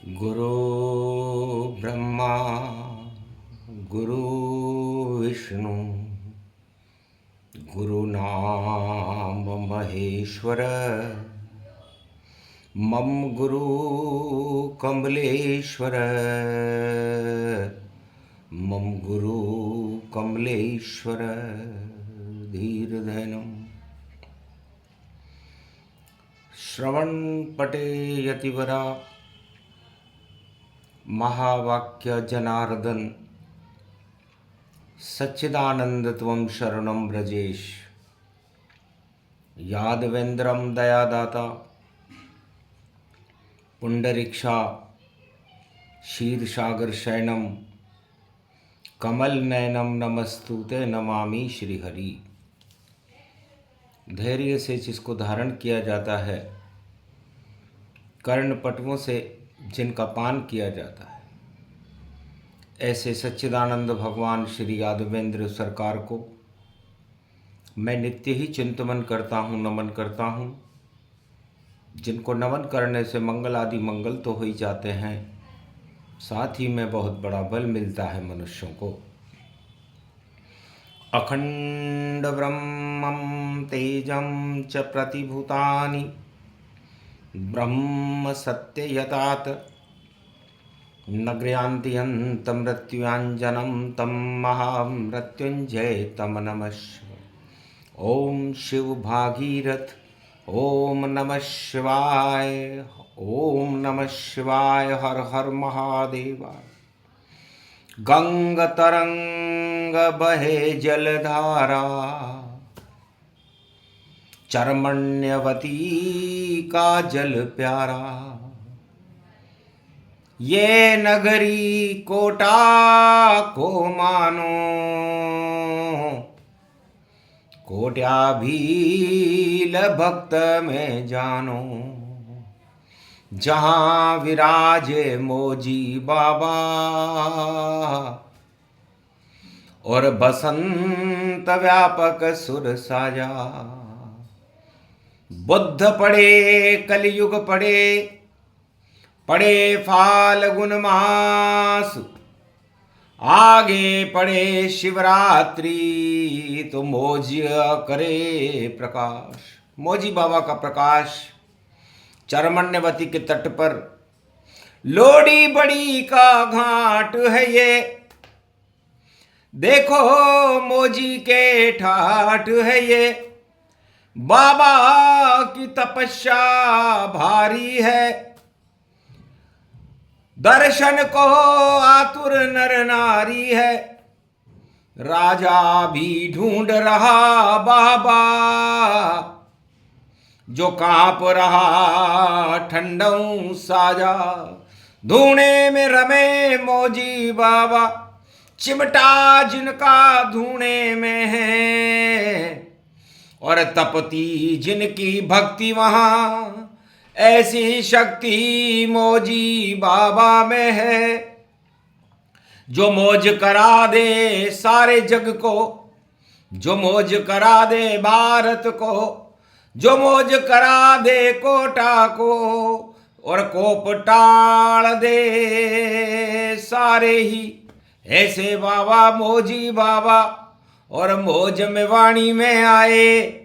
गुरु ब्रह्मा गुरु विष्णु गुरुनाम महेश्वर मम गुरु कमलेश्वर मम गुरु कमलेश्वर धीरधैर्यम् श्रवण पटे यतिवरा महावाक्य जनार्दन सच्चिदानंद त्वं शरणं ब्रजेश यादवेन्द्रम दयादाता पुंडरीक्षा क्षीरसागर शयनम कमल नयनम नमस्तुते नमामि श्रीहरि। धैर्य से जिसको धारण किया जाता है, कर्ण पटुओं से जिनका पान किया जाता है, ऐसे सच्चिदानंद भगवान श्री यादवेंद्र सरकार को मैं नित्य ही चिंतन करता हूँ, नमन करता हूँ। जिनको नमन करने से मंगल आदि मंगल तो हो ही जाते हैं, साथ ही में बहुत बड़ा बल मिलता है मनुष्यों को। अखंड ब्रह्मं तेजं च प्रतिभूतानि ब्रह्म सत्य यतात न गृह्णाति हन्तं मृत्युञ्जनं तं महामृत्युंजय तम नमः। ओम शिव भागीरथ ओम नमः शिवाय, ओम नमः शिवाय, हर हर महादेव। गंग तरंग बहे जलधारा चर्मण्यवती का जल प्यारा। ये नगरी कोटा को मानो कोट्या भील भक्त में जानो। जहाँ विराजे मोजी बाबा और बसंत व्यापक सुर साजा। बुद्ध पड़े कलयुग पड़े फाल्गुन मास, आगे पड़े शिवरात्रि तो मोजी करे प्रकाश। मोजी बाबा का प्रकाश चरमण्यवती के तट पर लोडी बड़ी का घाट है ये। देखो मोजी के ठाठ है ये, बाबा की तपस्या भारी है। दर्शन को आतुर नर नारी है, राजा भी ढूंढ रहा बाबा। जो कांप रहा ठंडों साजा, धूने में रमे मोजी बाबा। चिमटा जिनका धूने में है और तपती जिनकी भक्ति वहां, ऐसी शक्ति मोजी बाबा में है। जो मौज करा दे सारे जग को, जो मौज करा दे भारत को, जो मौज करा दे कोटा को और कोप टाल दे सारे ही। ऐसे बाबा मोजी बाबा और मौज में वाणी में आए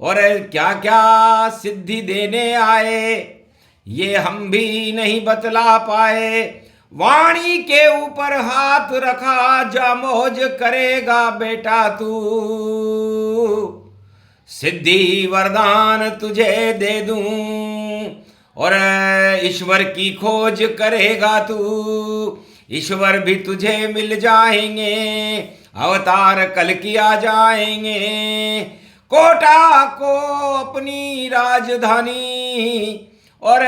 और क्या क्या सिद्धि देने आए, ये हम भी नहीं बतला पाए। वाणी के ऊपर हाथ रखा, जा मौज करेगा बेटा तू। सिद्धि वरदान तुझे दे दूं और ईश्वर की खोज करेगा तू। ईश्वर भी तुझे मिल जाएंगे, अवतार कल किया जाएंगे। कोटा को अपनी राजधानी और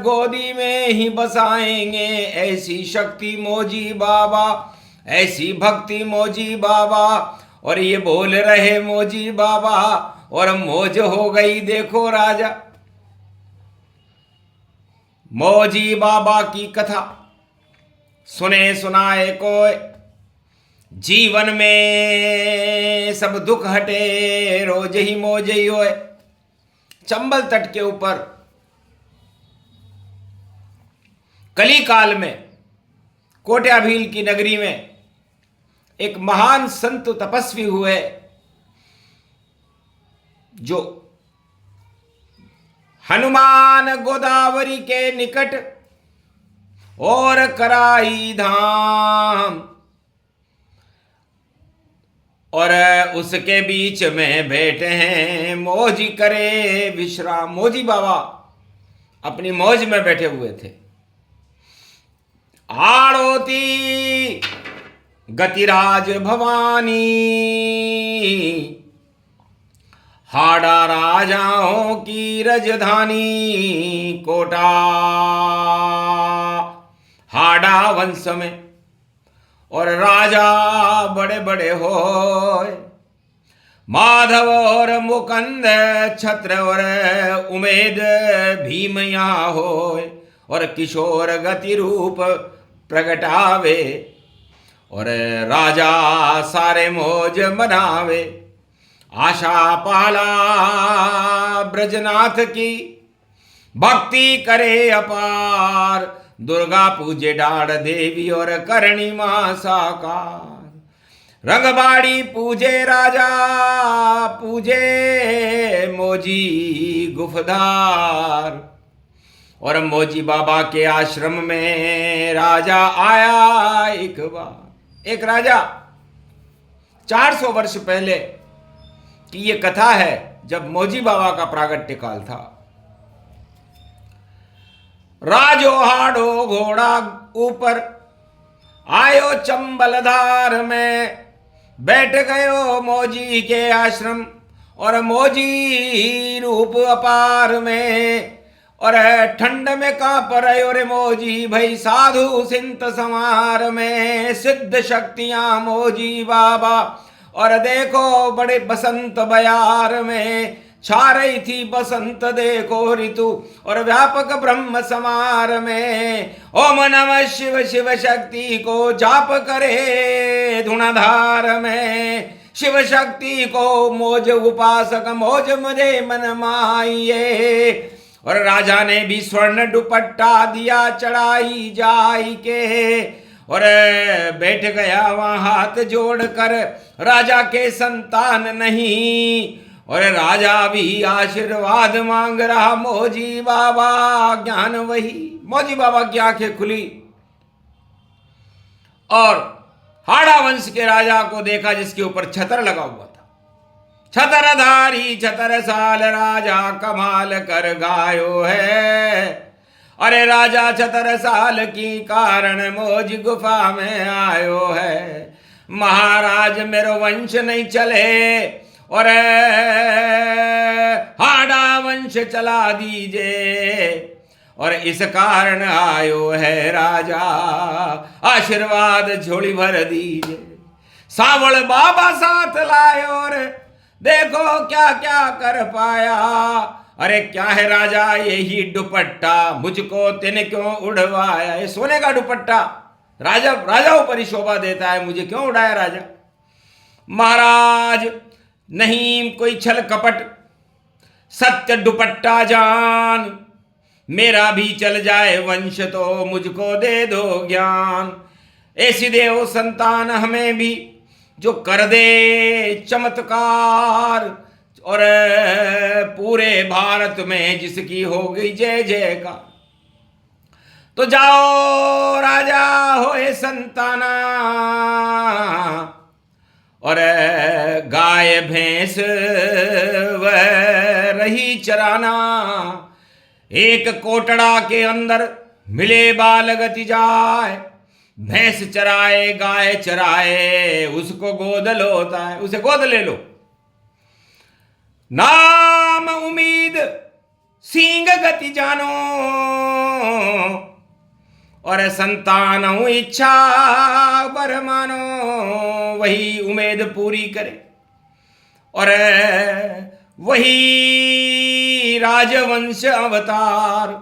गोदी में ही बसाएंगे। ऐसी शक्ति मोजी बाबा, ऐसी भक्ति मोजी बाबा। और ये बोल रहे मोजी बाबा और मौज हो गई देखो राजा। मोजी बाबा की कथा सुने सुनाए कोई, जीवन में सब दुख हटे, रोज ही मौज ही होए। चंबल तट के ऊपर कली काल में कोट्याभील की नगरी में एक महान संत तपस्वी हुए जो हनुमान गोदावरी के निकट और कराई धाम और उसके बीच में बैठे हैं मौजी करे विश्राम। मौजी बाबा अपनी मौज में बैठे हुए थे। आड़ोती गतिराज भवानी हाड़ा राजाओं की राजधानी कोटा हाड़ा वंश में और राजा बड़े बड़े होए माधव और मुकुंद छत्र और उमेद भीम यहाँ होए और किशोर गति रूप प्रगटावे और राजा सारे मौज मनावे। आशा पाला ब्रजनाथ की भक्ति करे अपार दुर्गा पूजे डाढ़ देवी और करणी मां साकार। रंगबाड़ी पूजे राजा पूजे मौजी गुफदार और मौजी बाबा के आश्रम में राजा आया एक बार। एक राजा 400 वर्ष पहले की ये कथा है जब मौजी बाबा का प्रागट्य काल था। राजो हाड़ो घोड़ा ऊपर आयो चंबलधार में बैठ गयो मौजी के आश्रम और मौजी रूप अपार में और ठंड में कांप रहे रे मौजी भई साधु सिंत समार में सिद्ध शक्तियां मौजी बाबा और देखो बड़े बसंत बयार में छा रही थी बसंत देखो ऋतु और व्यापक ब्रह्म समार में ओम नमः शिव शिव शक्ति को जाप करे धुनाधार में शिव शक्ति को मौज उपासक मौज मुझे मन माइये। और राजा ने भी स्वर्ण दुपट्टा दिया चढ़ाई जाई के और बैठ गया वहां हाथ जोड़कर राजा के संतान नहीं और राजा भी आशीर्वाद मांग रहा। मौजी बाबा ज्ञान वही मौजी बाबा की आंखें खुली और हाड़ा वंश के राजा को देखा जिसके ऊपर छतर लगा हुआ था। छतरधारी छतर साल राजा कमाल कर गायो है। अरे राजा छतर साल की कारण मौज गुफा में आयो है। महाराज मेरो वंश नहीं चले और हाड़ा वंश चला दीजिए और इस कारण आयो है राजा आशीर्वाद झोली भर दीजिए। सावल बाबा साथ लायो और देखो क्या क्या कर पाया। अरे क्या है राजा यही दुपट्टा मुझको तेने क्यों उड़वाया। ये सोने का दुपट्टा राजाओं पर ही शोभा देता है, मुझे क्यों उड़ाया राजा। महाराज नहीं कोई छल कपट सत्य दुपट्टा जान मेरा भी चल जाए वंश तो मुझको दे दो ज्ञान। ऐसी देव संतान हमें भी जो कर दे चमत्कार और पूरे भारत में जिसकी हो गई जय जयकार। तो जाओ राजा होए संताना और गाय भैंस वह रही चराना। एक कोटड़ा के अंदर मिले बाल गति जाए भैंस चराए गाय चराए उसको गोद लोता है उसे गोद ले लो। नाम उम्मीद सींग गति जानो और संतान इच्छा बर मानो वही उम्मीद पूरी करे और वही राजवंश अवतार।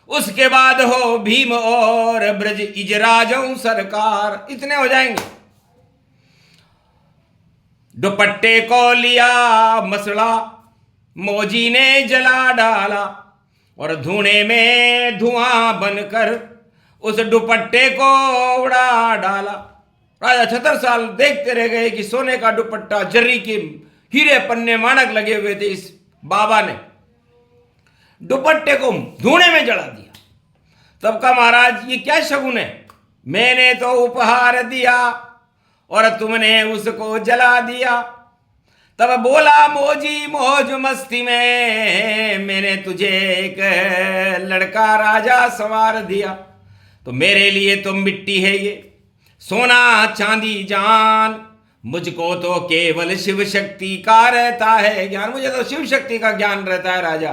उसके बाद हो भीम और ब्रज इजराजों सरकार। इतने हो जाएंगे। दुपट्टे को लिया मसला मौजी ने जला डाला और धुएं में धुआं बनकर उस दुपट्टे को उड़ा डाला। राजा छतरसाल देखते रह गए कि सोने का दुपट्टा, जर्री के हीरे पन्ने माणक लगे हुए थे। इस बाबा ने दुपट्टे को धूणे में जला दिया। तब का महाराज ये क्या शगुन है, मैंने तो उपहार दिया और तुमने उसको जला दिया। तब बोला मोजी मौज मस्ती में मैंने तुझे एक लड़का राजा संवार दिया, तो मेरे लिए तो मिट्टी है ये, सोना चांदी जान, मुझको तो केवल शिव शक्ति का रहता है ज्ञान। मुझे तो शिव शक्ति का ज्ञान रहता है राजा,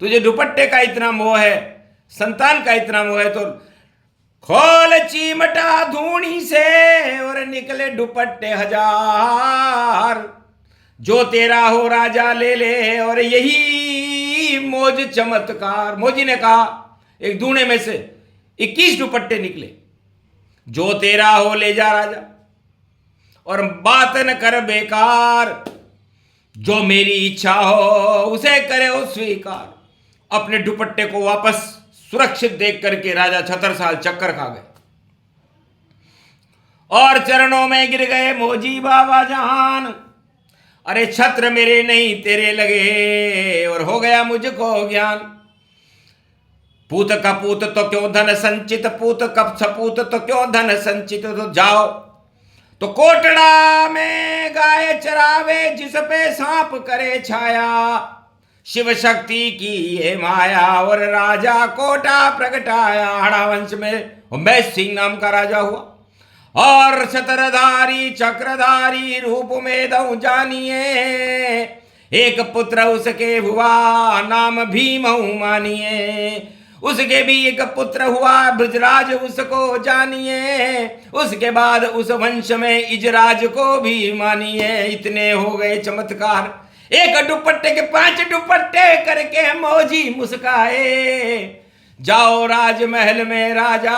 तुझे दुपट्टे का इतना मोह है, संतान का इतना मोह है, तो खोल चिमटा धूणी से और निकले दुपट्टे हजार, जो तेरा हो राजा ले ले। और यही मौज चमत्कार। मौजी ने कहा एक धूणे में से 21 दुपट्टे निकले, जो तेरा हो ले जा राजा, और बात न कर बेकार, जो मेरी इच्छा हो उसे करे वो स्वीकार। अपने दुपट्टे को वापस सुरक्षित देख करके राजा छतरसाल चक्कर खा गए और चरणों में गिर गए। मोजी बाबा जान, अरे छत्र मेरे नहीं तेरे लगे, और हो गया मुझको ज्ञान। पूत कपूत तो क्यों धन संचित, पूत कप सपूत तो क्यों धन संचित। तो जाओ तो कोटड़ा में गाय चरावे, जिस पे सांप करे छाया, शिव शक्ति की ये माया, और राजा कोटा प्रगटाया। हड़ावंश में उमेश सिंह नाम का राजा हुआ, और छत्रधारी चक्रधारी रूप में दऊ जानिए, एक पुत्र उसके हुआ नाम भीम मानिए। उसके भी एक पुत्र हुआ ब्रजराज उसको जानिए, उसके बाद उस वंश में इजराज को भी मानिए। इतने हो गए चमत्कार, एक दुपट्टे के 5 दुपट्टे करके मौजी मुस्काए। जाओ राजमहल में राजा,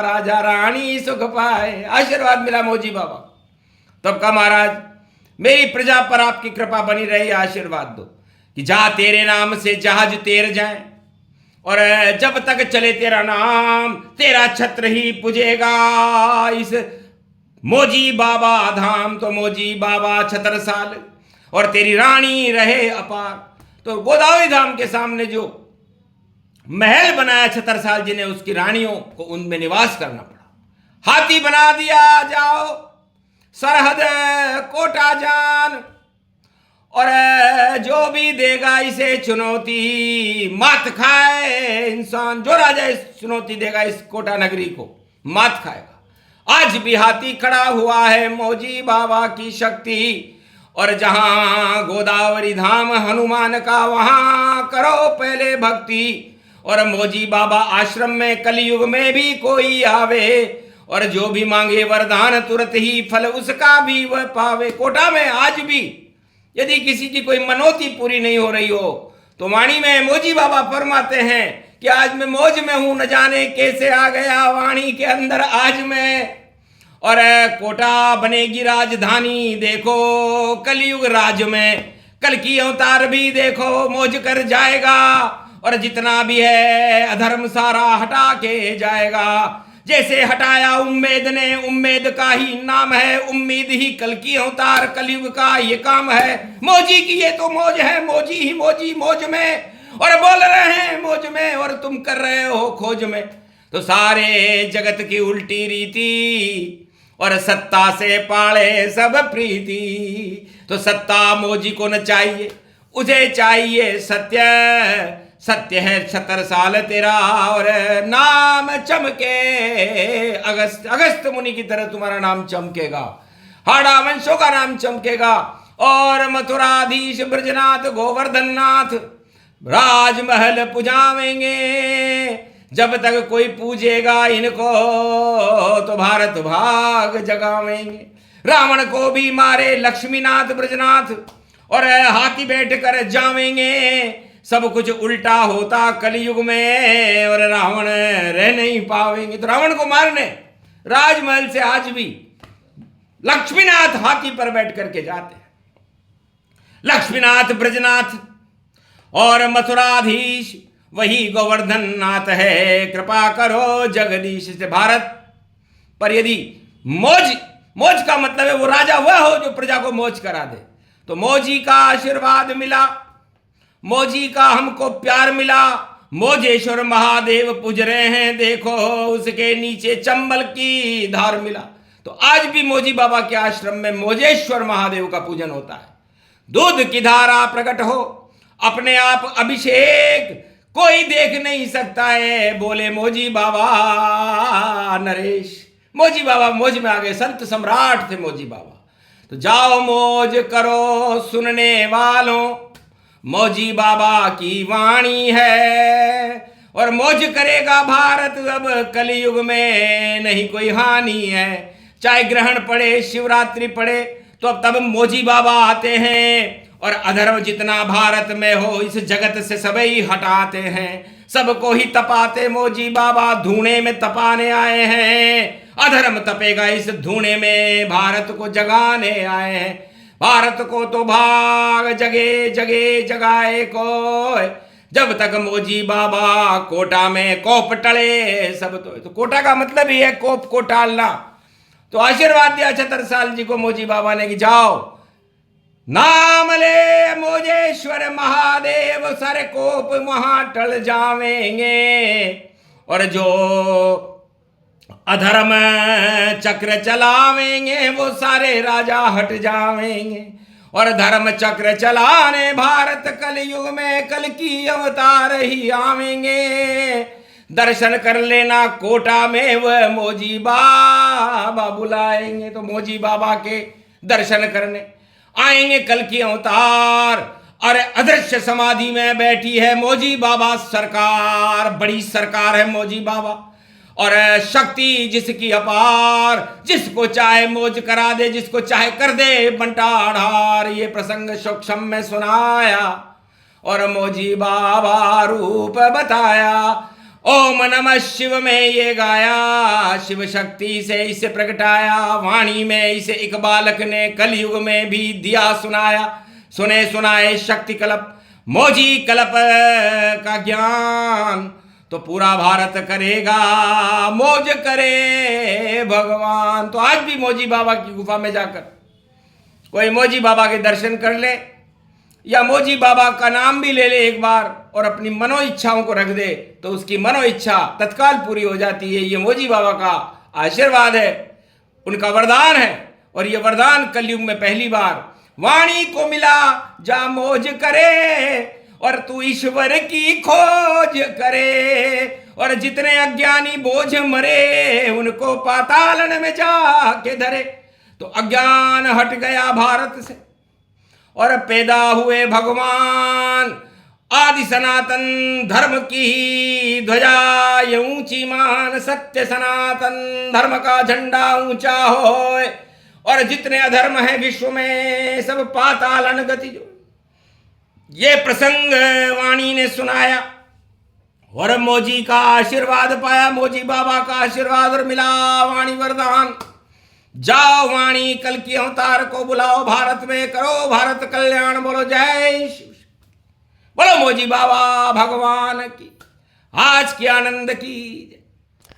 राजा रानी सुख पाए। आशीर्वाद मिला मौजी बाबा। तब का महाराज मेरी प्रजा पर आपकी कृपा बनी रही, आशीर्वाद दो कि जा तेरे नाम से जहाज तैर जाए, और जब तक चले तेरा नाम तेरा छत्र ही पूजेगा इस मौजी बाबा धाम। तो मौजी बाबा छतरसाल और तेरी रानी रहे अपार। तो गोदावरी धाम के सामने जो महल बनाया छतरसाल जी ने, उसकी रानियों को उनमें निवास करना पड़ा। हाथी बना दिया, जाओ सरहद कोटा जान, और जो भी देगा इसे चुनौती मात खाए इंसान। जो राजा इस चुनौती देगा इस कोटा नगरी को मात खाएगा। आज भी हाथी खड़ा हुआ है मौजी बाबा की शक्ति, और जहां गोदावरी धाम हनुमान का वहां करो पहले भक्ति। और मौजी बाबा आश्रम में कलयुग में भी कोई आवे, और जो भी मांगे वरदान तुरंत ही फल उसका भी वह पावे। कोटा में आज भी यदि किसी की कोई मनोती पूरी नहीं हो रही हो, तो वाणी में मौजी बाबा फरमाते हैं कि आज मैं मौज में हूं, न जाने कैसे आ गया वाणी के अंदर आज मैं। और कोटा बनेगी राजधानी, देखो कलयुग राज में कल की अवतार भी देखो मौज कर जाएगा, और जितना भी है अधर्म सारा हटा के जाएगा। जैसे हटाया उम्मीद ने, उम्मीद का ही नाम है उम्मीद ही कल की अवतार, कलयुग का ये काम है। मौजी की ये तो मौज है, मौजी ही मौजी मौज में, और बोल रहे हैं मौज में और तुम कर रहे हो खोज में। तो सारे जगत की उल्टी रीति, और सत्ता से पाले सब प्रीति। तो सत्ता मौजी को न चाहिए, उसे चाहिए सत्य। सत्य है छतरसाल तेरा, और नाम चमके अगस्त मुनि की तरह तुम्हारा नाम चमकेगा, हाड़ा वंशों का नाम चमकेगा। और मथुराधीश ब्रजनाथ गोवर्धननाथ राजमहल पुजावेंगे। जब तक कोई पूजेगा इनको तो भारत भाग जगावेंगे। रावण को भी मारे लक्ष्मीनाथ ब्रजनाथ, और हाथी बैठ कर जावेंगे। सब कुछ उल्टा होता कलयुग में, और रावण रह नहीं पावेंगे। तो रावण को मारने राजमहल से आज भी लक्ष्मीनाथ हाथी पर बैठ करके जाते हैं। लक्ष्मीनाथ ब्रजनाथ और मथुराधीश वही गोवर्धन नाथ है, कृपा करो जगदीश से। भारत पर यदि मौज, मौज का मतलब है वो राजा वह हो जो प्रजा को मौज करा दे, तो मौजी का आशीर्वाद मिला, मौजी का हमको प्यार मिला। मौजेश्वर महादेव पूज रहे हैं, देखो उसके नीचे चंबल की धार मिला। तो आज भी मौजी बाबा के आश्रम में मौजेश्वर महादेव का पूजन होता है। दूध की धारा प्रकट हो, अपने आप अभिषेक कोई देख नहीं सकता है, बोले मौजी बाबा नरेश। मौजी बाबा मौज में आ गए, संत सम्राट थे मौजी बाबा। तो जाओ मौज करो सुनने वालों, मौजी बाबा की वाणी है। और मौज करेगा भारत अब कलयुग में, नहीं कोई हानि है। चाहे ग्रहण पड़े, शिवरात्रि पड़े, तो अब तब मौजी बाबा आते हैं और अधर्म जितना भारत में हो इस जगत से सब ही हटाते हैं। सबको ही तपाते मौजी बाबा, धूणे में तपाने आए हैं। अधर्म तपेगा इस धूणे में, भारत को जगाने आए हैं। भारत को तो भाग जगे जगे जगाए को, जब तक मौजी बाबा कोटा में कोप टले सब। तो कोटा का मतलब ही है कोप को टालना। तो आशीर्वाद दिया छतरसाल जी को मौजी बाबा ने कि जाओ नाम ले मौजेश्वर महादेव, सारे कोप वहां टल जावेंगे। और जो अधर्म चक्र चलावेंगे वो सारे राजा हट जावेंगे। और धर्म चक्र चलाने भारत कलयुग में कल की अवतार ही आवेंगे। दर्शन कर लेना कोटा में वह मौजी बाबा बुलाएंगे। तो मौजी बाबा के दर्शन करने आएंगे कल की अवतार। और अदृश्य समाधि में बैठी है मौजी बाबा सरकार, बड़ी सरकार है मौजी बाबा। और शक्ति जिसकी अपार, जिसको चाहे मौज करा दे, जिसको चाहे कर दे बंटाढ़ार। ये प्रसंग सूक्ष्म में सुनाया और मौजी बाबा रूप बताया। ओम नमः शिव में ये गाया, शिव शक्ति से इसे प्रगटाया। वाणी में इसे एक बालक ने कलयुग में भी दिया सुनाया। सुने सुनाए शक्ति कल्प, मौजी कल्प का ज्ञान। तो पूरा भारत करेगा मौज करे भगवान। तो आज भी मौजी बाबा की गुफा में जाकर कोई मौजी बाबा के दर्शन कर ले, या मौजी बाबा का नाम भी ले ले एक बार और अपनी मनो इच्छाओं को रख दे, तो उसकी मनो इच्छा तत्काल पूरी हो जाती है। ये मौजी बाबा का आशीर्वाद है, उनका वरदान है। और ये वरदान कलयुग में पहली बार वाणी को मिला, जा मौज करे और तू ईश्वर की खोज करे। और जितने अज्ञानी बोझ मरे उनको पातालन में जाके धरे। तो अज्ञान हट गया भारत से और पैदा हुए भगवान। आदि सनातन धर्म की ध्वजा ये ऊंची मान, सत्य सनातन धर्म का झंडा ऊंचा होए। और जितने अधर्म है विश्व में सब पातालन गति जो। ये प्रसंग वाणी ने सुनाया और मौजी का आशीर्वाद पाया, मौजी बाबा का आशीर्वाद और मिला वाणी वरदान। जाओ वाणी कल की अवतार को बुलाओ, भारत में करो भारत कल्याण। बोलो जय शिव, बोलो मौजी बाबा भगवान की, आज की आनंद की।